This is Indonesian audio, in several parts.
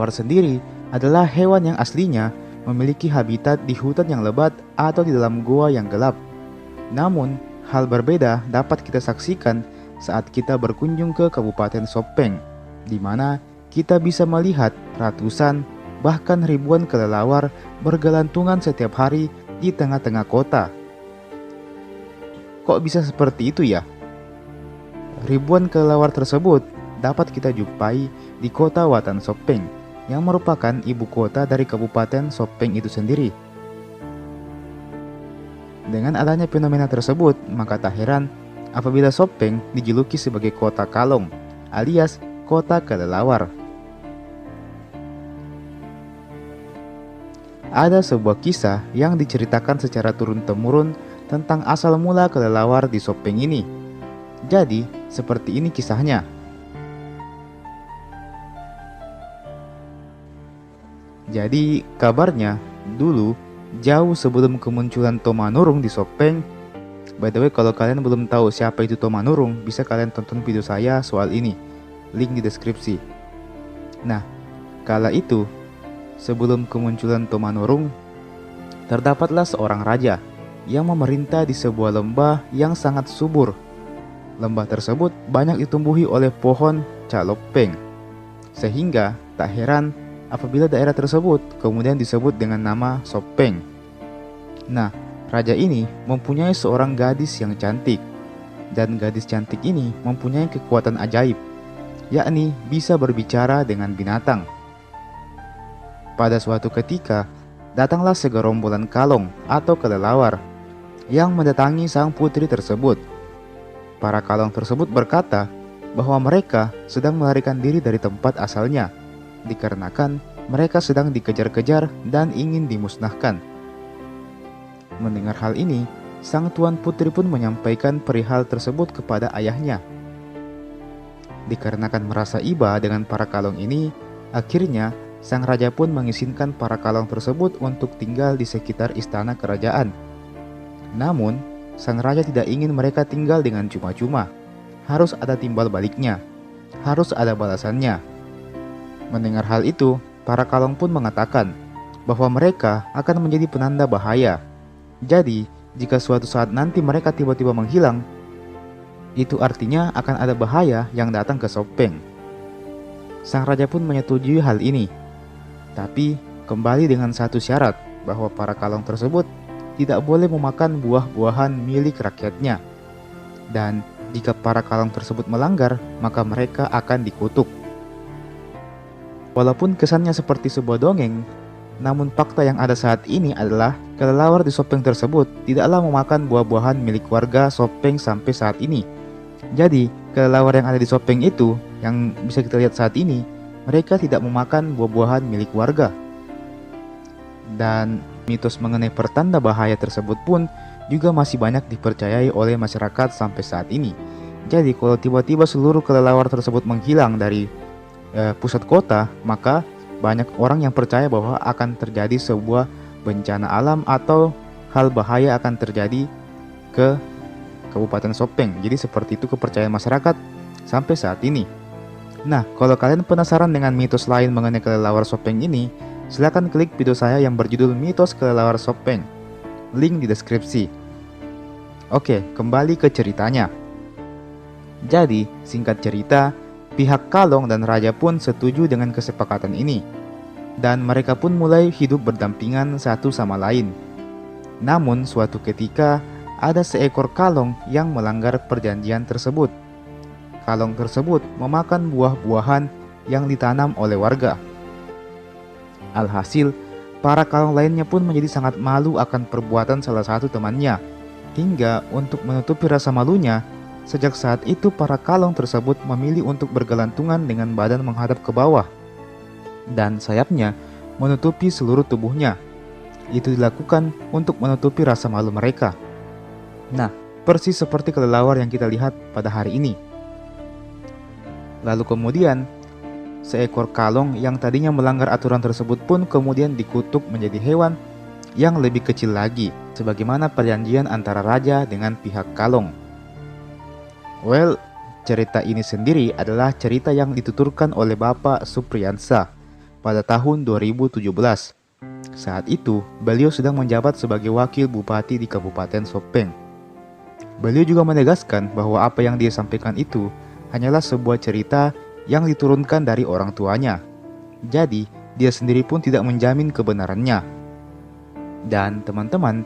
kelelawar sendiri adalah hewan yang aslinya memiliki habitat di hutan yang lebat atau di dalam gua yang gelap. Namun, hal berbeda dapat kita saksikan saat kita berkunjung ke Kabupaten Sopeng, di mana kita bisa melihat ratusan bahkan ribuan kelelawar bergelantungan setiap hari di tengah-tengah kota. Kok bisa seperti itu ya? Ribuan kelelawar tersebut dapat kita jumpai di kota Watan Sopeng, yang merupakan ibu kota dari Kabupaten Sopeng itu sendiri. Dengan adanya fenomena tersebut, maka tak heran apabila Sopeng dijuluki sebagai kota kalong, alias kota kelelawar. Ada sebuah kisah yang diceritakan secara turun-temurun tentang asal mula kelelawar di Sopeng ini. Jadi, seperti ini kisahnya. Jadi, kabarnya dulu jauh sebelum kemunculan Tomanurung di Sopeng. By the way, kalau kalian belum tahu siapa itu Tomanurung, bisa kalian tonton video saya soal ini. Link di deskripsi. Nah, kala itu, sebelum kemunculan Tomanurung, terdapatlah seorang raja yang memerintah di sebuah lembah yang sangat subur. Lembah tersebut banyak ditumbuhi oleh pohon calopeng, sehingga tak heran apabila daerah tersebut kemudian disebut dengan nama Sopeng. Nah, raja ini mempunyai seorang gadis yang cantik, dan gadis cantik ini mempunyai kekuatan ajaib, yakni bisa berbicara dengan binatang. Pada suatu ketika, datanglah segerombolan kalong atau kelelawar yang mendatangi sang putri tersebut. Para kalong tersebut berkata bahwa mereka sedang melarikan diri dari tempat asalnya, dikarenakan mereka sedang dikejar-kejar dan ingin dimusnahkan. Mendengar hal ini, sang tuan putri pun menyampaikan perihal tersebut kepada ayahnya. Dikarenakan merasa iba dengan para kalong ini, akhirnya sang raja pun mengizinkan para kalong tersebut untuk tinggal di sekitar istana kerajaan. Namun, sang raja tidak ingin mereka tinggal dengan cuma-cuma. Harus ada timbal baliknya, harus ada balasannya. Mendengar hal itu, para kalong pun mengatakan bahwa mereka akan menjadi penanda bahaya. Jadi, jika suatu saat nanti mereka tiba-tiba menghilang, itu artinya akan ada bahaya yang datang ke Sopeng. Sang raja pun menyetujui hal ini. Tapi, kembali dengan satu syarat bahwa para kalong tersebut tidak boleh memakan buah-buahan milik rakyatnya. Dan jika para kalong tersebut melanggar, maka mereka akan dikutuk. Walaupun kesannya seperti sebuah dongeng, namun fakta yang ada saat ini adalah kelelawar di Sopeng tersebut tidaklah memakan buah-buahan milik warga Sopeng sampai saat ini. Jadi, kelelawar yang ada di Sopeng itu, yang bisa kita lihat saat ini, mereka tidak memakan buah-buahan milik warga. Dan mitos mengenai pertanda bahaya tersebut pun juga masih banyak dipercayai oleh masyarakat sampai saat ini. Jadi kalau tiba-tiba seluruh kelelawar tersebut menghilang dari pusat kota, maka banyak orang yang percaya bahwa akan terjadi sebuah bencana alam atau hal bahaya akan terjadi ke Kabupaten Sopeng. Jadi seperti itu kepercayaan masyarakat sampai saat ini. Nah, kalau kalian penasaran dengan mitos lain mengenai kelelawar Sopeng ini, silakan klik video saya yang berjudul Mitos Kelelawar Sopeng. Link di deskripsi. Oke, kembali ke ceritanya. Jadi, singkat cerita, pihak kalong dan raja pun setuju dengan kesepakatan ini. Dan mereka pun mulai hidup berdampingan satu sama lain. Namun, suatu ketika, ada seekor kalong yang melanggar perjanjian tersebut. Kalong tersebut memakan buah-buahan yang ditanam oleh warga. Alhasil, para kalong lainnya pun menjadi sangat malu akan perbuatan salah satu temannya. Hingga untuk menutupi rasa malunya, sejak saat itu para kalong tersebut memilih untuk bergelantungan dengan badan menghadap ke bawah. Dan sayapnya menutupi seluruh tubuhnya. Itu dilakukan untuk menutupi rasa malu mereka. Nah, persis seperti kelelawar yang kita lihat pada hari ini. Lalu kemudian, seekor kalong yang tadinya melanggar aturan tersebut pun kemudian dikutuk menjadi hewan yang lebih kecil lagi, sebagaimana perjanjian antara raja dengan pihak kalong. Well, cerita ini sendiri adalah cerita yang dituturkan oleh Bapak Supriyansa, pada tahun 2017. Saat itu, beliau sedang menjabat sebagai wakil bupati di Kabupaten Sopeng. Beliau juga menegaskan bahwa apa yang dia sampaikan itu hanyalah sebuah cerita yang diturunkan dari orang tuanya. Jadi, dia sendiri pun tidak menjamin kebenarannya. Dan teman-teman,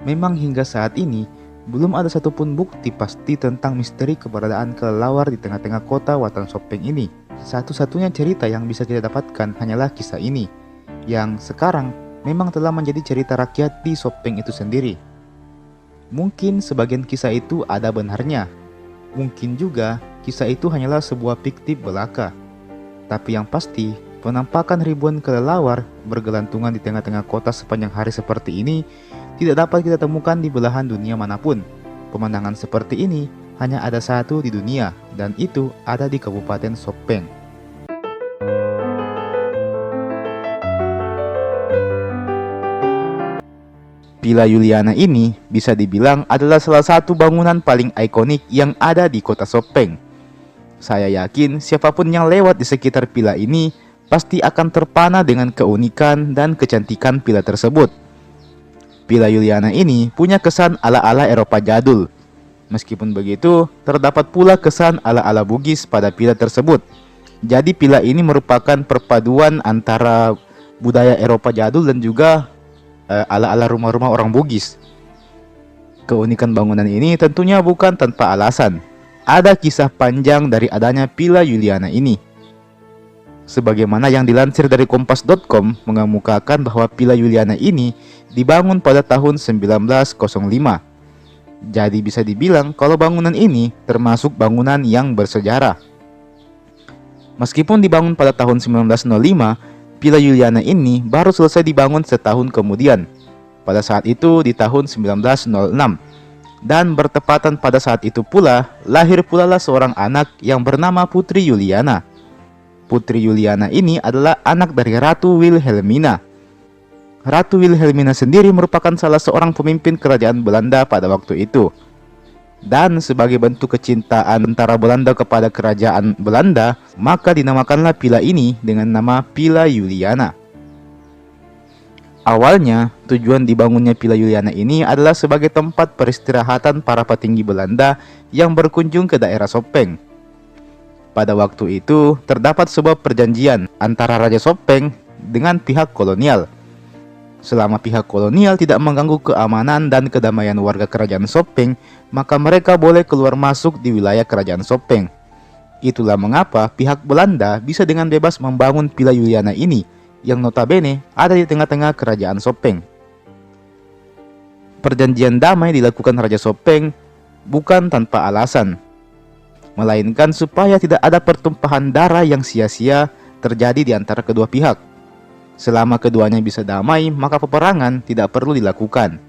memang hingga saat ini belum ada satupun bukti pasti tentang misteri keberadaan kelelawar di tengah-tengah kota Watan Sopeng ini. Satu-satunya cerita yang bisa kita dapatkan hanyalah kisah ini, yang sekarang memang telah menjadi cerita rakyat di Sopeng itu sendiri. Mungkin sebagian kisah itu ada benarnya. Mungkin juga kisah itu hanyalah sebuah fiktif belaka. Tapi yang pasti, penampakan ribuan kelelawar bergelantungan di tengah-tengah kota sepanjang hari seperti ini tidak dapat kita temukan di belahan dunia manapun. Pemandangan seperti ini hanya ada satu di dunia, dan itu ada di Kabupaten Sopeng. Villa Juliana ini bisa dibilang adalah salah satu bangunan paling ikonik yang ada di kota Sopeng. Saya yakin siapapun yang lewat di sekitar villa ini pasti akan terpana dengan keunikan dan kecantikan villa tersebut. Villa Juliana ini punya kesan ala-ala Eropa jadul. Meskipun begitu, terdapat pula kesan ala-ala Bugis pada villa tersebut. Jadi villa ini merupakan perpaduan antara budaya Eropa jadul dan juga ala-ala rumah-rumah orang Bugis. Keunikan bangunan ini tentunya bukan tanpa alasan. Ada kisah panjang dari adanya Villa Juliana ini. Sebagaimana yang dilansir dari kompas.com mengemukakan bahwa Villa Juliana ini dibangun pada tahun 1905. Jadi bisa dibilang kalau bangunan ini termasuk bangunan yang bersejarah. Meskipun dibangun pada tahun 1905, Villa Juliana ini baru selesai dibangun setahun kemudian, pada saat itu di tahun 1906. Dan bertepatan pada saat itu pula, lahir pula seorang anak yang bernama Putri Juliana. Putri Juliana ini adalah anak dari Ratu Wilhelmina. Ratu Wilhelmina sendiri merupakan salah seorang pemimpin kerajaan Belanda pada waktu itu. Dan sebagai bentuk kecintaan antara Belanda kepada kerajaan Belanda, maka dinamakanlah villa ini dengan nama Villa Juliana. Awalnya, tujuan dibangunnya Villa Juliana ini adalah sebagai tempat peristirahatan para petinggi Belanda yang berkunjung ke daerah Sopeng. Pada waktu itu, terdapat sebuah perjanjian antara Raja Sopeng dengan pihak kolonial. Selama pihak kolonial tidak mengganggu keamanan dan kedamaian warga kerajaan Sopeng, maka mereka boleh keluar masuk di wilayah kerajaan Sopeng. Itulah mengapa pihak Belanda bisa dengan bebas membangun Villa Juliana ini, yang notabene ada di tengah-tengah kerajaan Sopeng. Perjanjian damai dilakukan Raja Sopeng bukan tanpa alasan, melainkan supaya tidak ada pertumpahan darah yang sia-sia terjadi di antara kedua pihak. Selama keduanya bisa damai, maka peperangan tidak perlu dilakukan.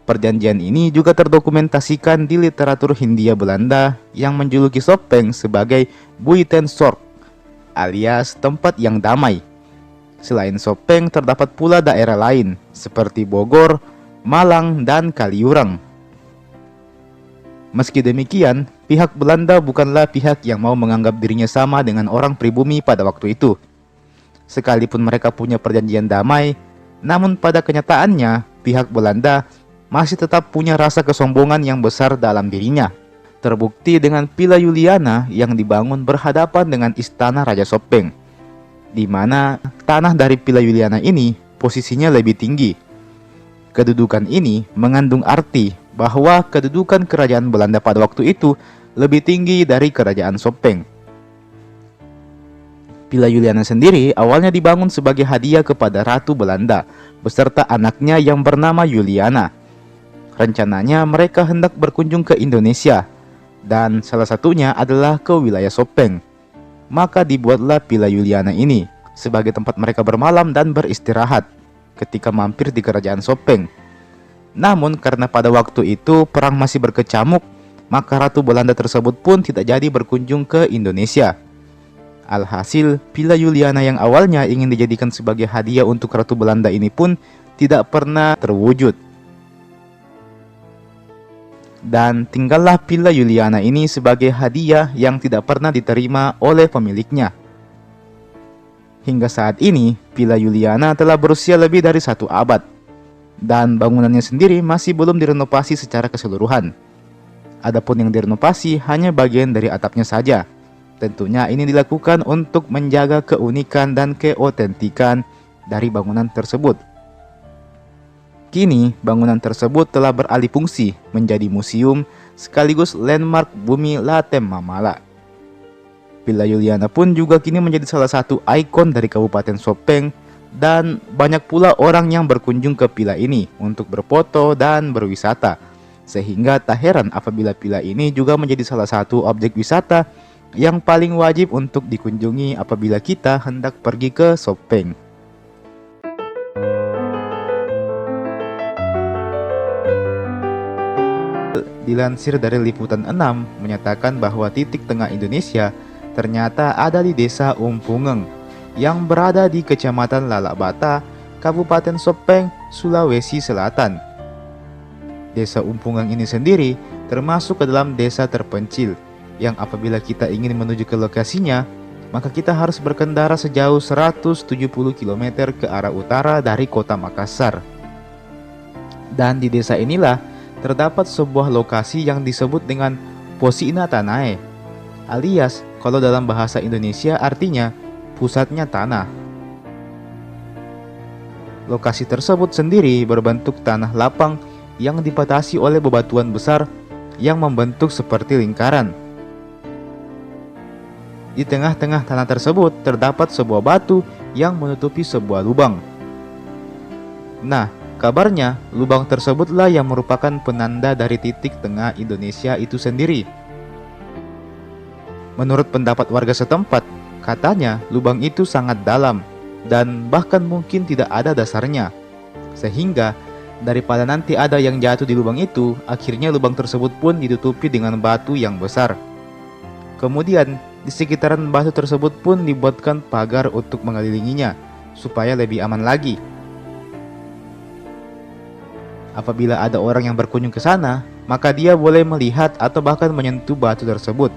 Perjanjian ini juga terdokumentasikan di literatur Hindia Belanda yang menjuluki Sopeng sebagai Buitensorg, alias tempat yang damai. Selain Sopeng, terdapat pula daerah lain seperti Bogor, Malang, dan Kaliurang. Meski demikian, pihak Belanda bukanlah pihak yang mau menganggap dirinya sama dengan orang pribumi pada waktu itu. Sekalipun mereka punya perjanjian damai, namun pada kenyataannya pihak Belanda masih tetap punya rasa kesombongan yang besar dalam dirinya. Terbukti dengan Villa Juliana yang dibangun berhadapan dengan istana Raja Sopeng, di mana tanah dari Villa Juliana ini posisinya lebih tinggi. Kedudukan ini mengandung arti bahwa kedudukan kerajaan Belanda pada waktu itu lebih tinggi dari kerajaan Sopeng. Villa Juliana sendiri awalnya dibangun sebagai hadiah kepada Ratu Belanda beserta anaknya yang bernama Juliana. Rencananya mereka hendak berkunjung ke Indonesia, dan salah satunya adalah ke wilayah Sopeng. Maka dibuatlah Villa Juliana ini sebagai tempat mereka bermalam dan beristirahat ketika mampir di kerajaan Sopeng. Namun karena pada waktu itu perang masih berkecamuk, maka Ratu Belanda tersebut pun tidak jadi berkunjung ke Indonesia. Alhasil, Villa Juliana yang awalnya ingin dijadikan sebagai hadiah untuk Ratu Belanda ini pun tidak pernah terwujud. Dan tinggallah Villa Juliana ini sebagai hadiah yang tidak pernah diterima oleh pemiliknya. Hingga saat ini, Villa Juliana telah berusia lebih dari 1 abad, dan bangunannya sendiri masih belum direnovasi secara keseluruhan. Adapun yang direnovasi hanya bagian dari atapnya saja. Tentunya ini dilakukan untuk menjaga keunikan dan keotentikan dari bangunan tersebut. Kini, bangunan tersebut telah beralih fungsi menjadi museum sekaligus landmark bumi Latem Mamala. Villa Juliana pun juga kini menjadi salah satu ikon dari Kabupaten Sopeng, dan banyak pula orang yang berkunjung ke villa ini untuk berfoto dan berwisata. Sehingga tak heran apabila villa ini juga menjadi salah satu objek wisata yang paling wajib untuk dikunjungi apabila kita hendak pergi ke Sopeng. Dilansir dari Liputan 6 menyatakan bahwa titik tengah Indonesia ternyata ada di Desa Umpungeng yang berada di Kecamatan Lalabata, Kabupaten Sopeng, Sulawesi Selatan. Desa Umpungeng ini sendiri termasuk ke dalam desa terpencil yang apabila kita ingin menuju ke lokasinya, maka kita harus berkendara sejauh 170 km ke arah utara dari kota Makassar. Dan di desa inilah terdapat sebuah lokasi yang disebut dengan Posina Tanae, alias kalau dalam bahasa Indonesia artinya pusatnya tanah. Lokasi tersebut sendiri berbentuk tanah lapang yang dibatasi oleh bebatuan besar yang membentuk seperti lingkaran. Di tengah-tengah tanah tersebut terdapat sebuah batu yang menutupi sebuah lubang. Nah, kabarnya lubang tersebutlah yang merupakan penanda dari titik tengah Indonesia itu sendiri. Menurut pendapat warga setempat, katanya lubang itu sangat dalam dan bahkan mungkin tidak ada dasarnya. Sehingga daripada nanti ada yang jatuh di lubang itu, akhirnya lubang tersebut pun ditutupi dengan batu yang besar. Kemudian di sekitaran batu tersebut pun dibuatkan pagar untuk mengelilinginya supaya lebih aman lagi. Apabila ada orang yang berkunjung ke sana, maka dia boleh melihat atau bahkan menyentuh batu tersebut.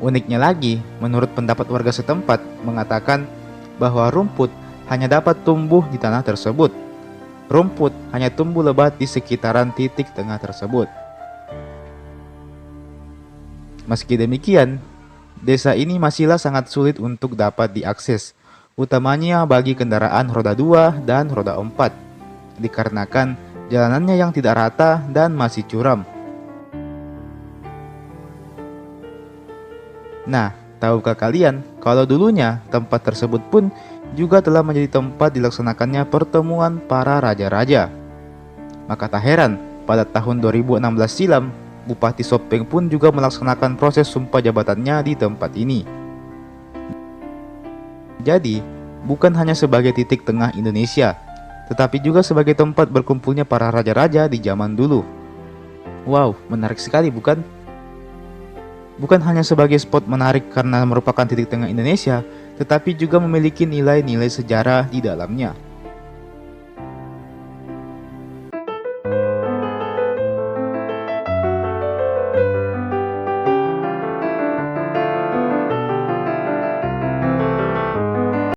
Uniknya lagi, menurut pendapat warga setempat mengatakan bahwa rumput hanya dapat tumbuh di tanah tersebut. Rumput hanya tumbuh lebat di sekitaran titik tengah tersebut. Meski demikian, desa ini masihlah sangat sulit untuk dapat diakses, utamanya bagi kendaraan roda 2 dan roda 4, dikarenakan jalanannya yang tidak rata dan masih curam. Nah, tahukah kalian kalau dulunya tempat tersebut pun juga telah menjadi tempat dilaksanakannya pertemuan para raja-raja? Maka tak heran pada tahun 2016 silam, Bupati Sopeng pun juga melaksanakan proses sumpah jabatannya di tempat ini. Jadi, bukan hanya sebagai titik tengah Indonesia, tetapi juga sebagai tempat berkumpulnya para raja-raja di zaman dulu. Wow, menarik sekali bukan? Bukan hanya sebagai spot menarik karena merupakan titik tengah Indonesia, tetapi juga memiliki nilai-nilai sejarah di dalamnya.